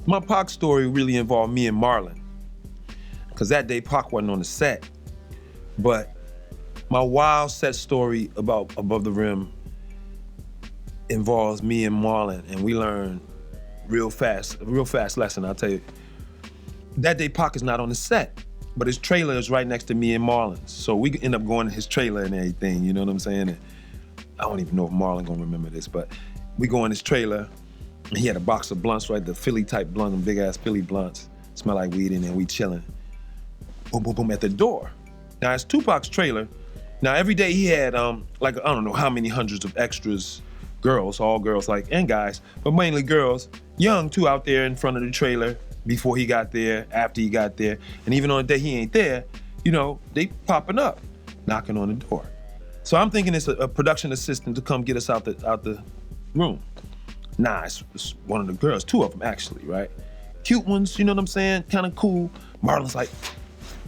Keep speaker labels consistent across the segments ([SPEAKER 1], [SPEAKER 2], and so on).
[SPEAKER 1] My Pac story really involved me and Marlon, because that day Pac wasn't on the set. But my wild set story about Above the Rim involves me and Marlon, and we learned a real fast lesson, I'll tell you. That day Pac is not on the set, but his trailer is right next to me and Marlon's. So we end up going to his trailer and everything, you know what I'm saying? And I don't even know if Marlon gonna remember this, but we go in his trailer, and he had a box of blunts, right? The Philly type blunts, them big ass Philly blunts. Smell like weed in there, we chilling. Boom, boom, boom, at the door. Now it's Tupac's trailer. Now every day he had like, I don't know how many hundreds of extras, girls, all girls like, and guys, but mainly girls, young too, out there in front of the trailer before he got there, after he got there. And even on the day he ain't there, you know, they popping up, knocking on the door. So I'm thinking it's a production assistant to come get us out the room. Nah, it's one of the girls, two of them actually, right? Cute ones, you know what I'm saying? Kind of cool. Marlon's like,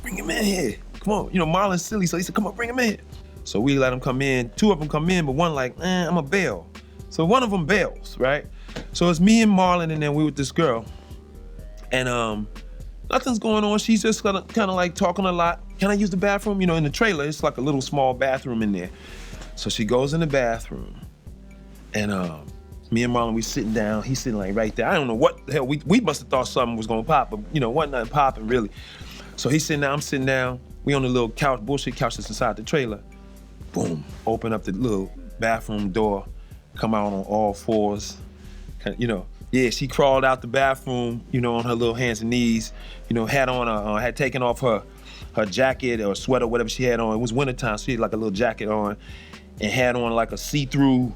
[SPEAKER 1] bring him in here. Come on, you know, Marlon's silly, so he said, come on, bring him in here. So we let him come in. Two of them come in, but one like, I'm a bail. So one of them bails, right? So it's me and Marlon, and then we with this girl. And nothing's going on. She's just kind of like talking a lot. Can I use the bathroom? You know, in the trailer, it's like a little small bathroom in there. So she goes in the bathroom, and me and Marlon, we sitting down. He's sitting like right there. I don't know what the hell, we must have thought something was gonna pop, but you know, wasn't nothing popping really. So he's sitting down, I'm sitting down. We on the little couch, bullshit couch that's inside the trailer. Boom, open up the little bathroom door, come out on all fours. You know, yeah, she crawled out the bathroom, you know, on her little hands and knees, you know, had taken off her jacket or sweater, whatever she had on. It was wintertime, so she had like a little jacket on and had on like a see-through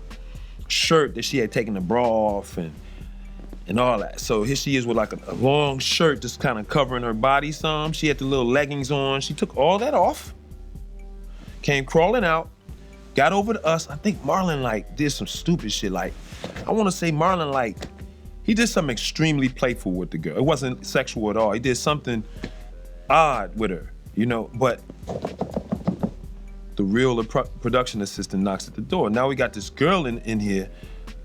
[SPEAKER 1] shirt that she had taken the bra off and all that. So here she is with like a long shirt just kind of covering her body some. She had the little leggings on. She took all that off, came crawling out, got over to us. I think Marlon like did some stupid shit. Like, I wanna say Marlon like, he did something extremely playful with the girl. It wasn't sexual at all. He did something odd with her, you know, but the real production assistant knocks at the door. Now we got this girl in here,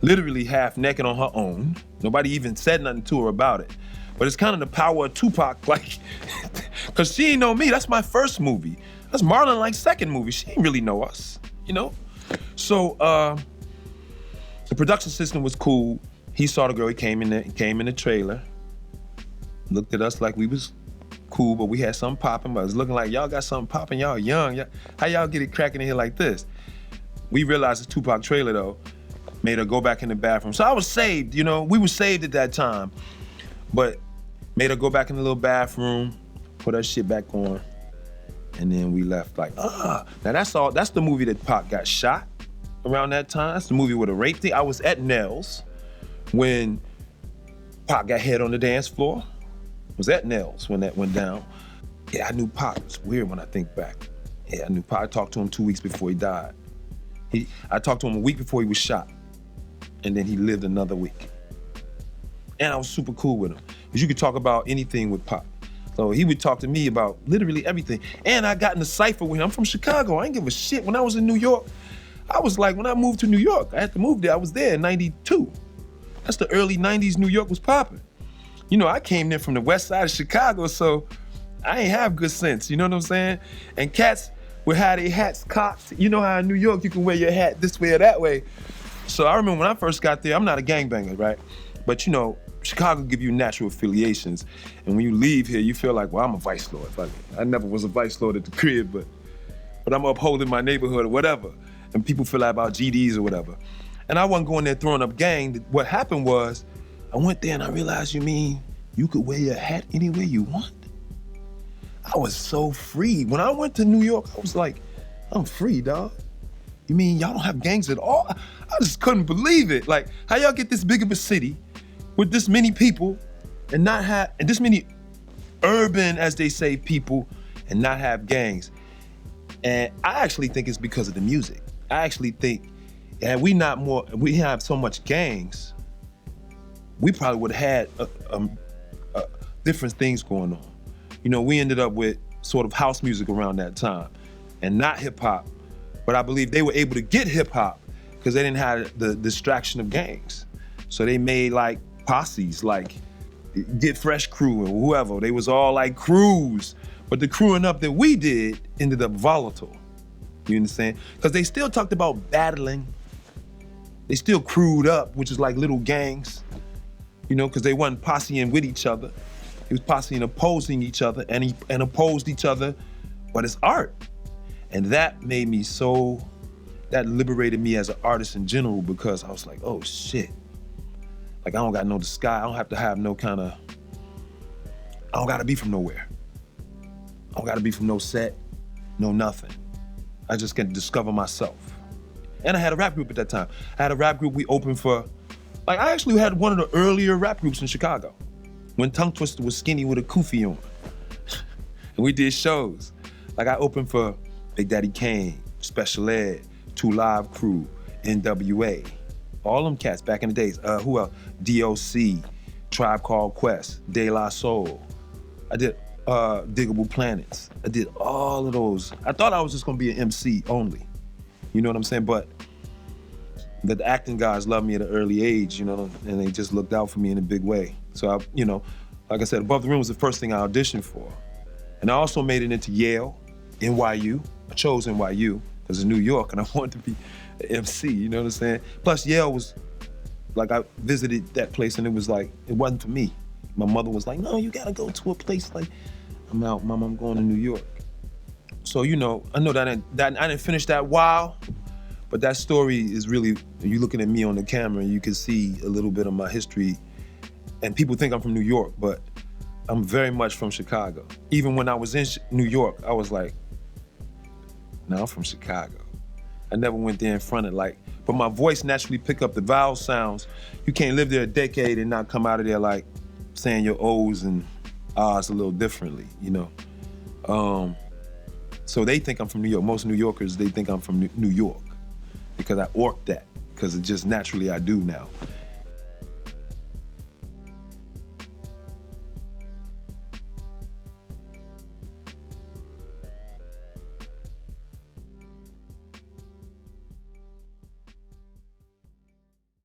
[SPEAKER 1] literally half naked on her own. Nobody even said nothing to her about it. But it's kind of the power of Tupac, like, cause she ain't know me, that's my first movie. That's Marlon like second movie, she ain't really know us, you know? So the production assistant was cool. He saw the girl, he came in the trailer, looked at us like we was cool, but we had something popping, but it was looking like y'all got something popping, y'all young. How y'all get it cracking in here like this? We realized the Tupac trailer though, made her go back in the bathroom. So I was saved, you know, we were saved at that time, but made her go back in the little bathroom, put her shit back on, and then we left like, Now that's the movie that Pac got shot around that time. That's the movie with a rape thing. I was at Nell's when Pac got hit on the dance floor. Was at Nell's when that went down. Yeah, I knew Pac. It's weird when I think back. Yeah, I knew Pac. I talked to him 2 weeks before he died. I talked to him a week before he was shot, and then he lived another week. And I was super cool with him, because you could talk about anything with Pac. So he would talk to me about literally everything. And I got in the cypher with him. I'm from Chicago. I ain't give a shit. When I was in New York, I was like, when I moved to New York, I had to move there. I was there in 92. That's the early 90s, New York was popping. You know, I came in from the west side of Chicago, so I ain't have good sense, you know what I'm saying? And cats would have their hats cocked. You know how in New York you can wear your hat this way or that way. So I remember when I first got there, I'm not a gangbanger, right? But you know, Chicago give you natural affiliations. And when you leave here, you feel like, well, I'm a vice lord. I never was a vice lord at the crib, but I'm upholding my neighborhood or whatever. And people feel like about GDs or whatever. And I wasn't going there throwing up gang. What happened was, I went there and I realized, you mean you could wear your hat anywhere you want? I was so free. When I went to New York, I was like, I'm free, dog. You mean y'all don't have gangs at all? I just couldn't believe it. Like, how y'all get this big of a city with this many people and not have, and this many urban, as they say, people and not have gangs? And I actually think it's because of the music. I actually think, had we have so much gangs, we probably would have had different things going on. You know, we ended up with sort of house music around that time and not hip hop, but I believe they were able to get hip hop because they didn't have the distraction of gangs. So they made like posses, like Get Fresh crew or whoever. They was all like crews. But the crewing up that we did ended up volatile. You understand? Because they still talked about battling. They still crewed up, which is like little gangs, you know, because they wasn't posseing with each other. He was posseing opposing each other and opposed each other, but it's art. And that made me that liberated me as an artist in general because I was like, oh shit. Like I don't got no disguise, I don't have to have no kind of, I don't gotta be from nowhere. I don't gotta be from no set, no nothing. I just can discover myself. And I had a rap group at that time. I had a rap group we opened for, like I actually had one of the earlier rap groups in Chicago when Tongue Twister was skinny with a kufi on. And we did shows. Like I opened for Big Daddy Kane, Special Ed, Two Live Crew, NWA, all them cats back in the days. Who else? DOC, Tribe Called Quest, De La Soul. I did Diggable Planets. I did all of those. I thought I was just gonna be an MC only. You know what I'm saying? But the acting guys loved me at an early age, you know, and they just looked out for me in a big way. So I, you know, like I said, Above the Rim was the first thing I auditioned for. And I also made it into Yale, NYU. I chose NYU because it's New York and I wanted to be an MC, you know what I'm saying? Plus Yale was, like I visited that place and it was like, it wasn't for me. My mother was like, no, you gotta go to a place like, I'm out, Mom, I'm going to New York. So, you know I didn't finish that while, but that story is really, you looking at me on the camera, you can see a little bit of my history. And people think I'm from New York, but I'm very much from Chicago. Even when I was in New York, I was like, no, I'm from Chicago. I never went there in front of like, but my voice naturally pick up the vowel sounds. You can't live there a decade and not come out of there like saying your O's and R's a little differently, you know? So they think I'm from New York. Most New Yorkers, they think I'm from New York because I orked that, because it just naturally I do now.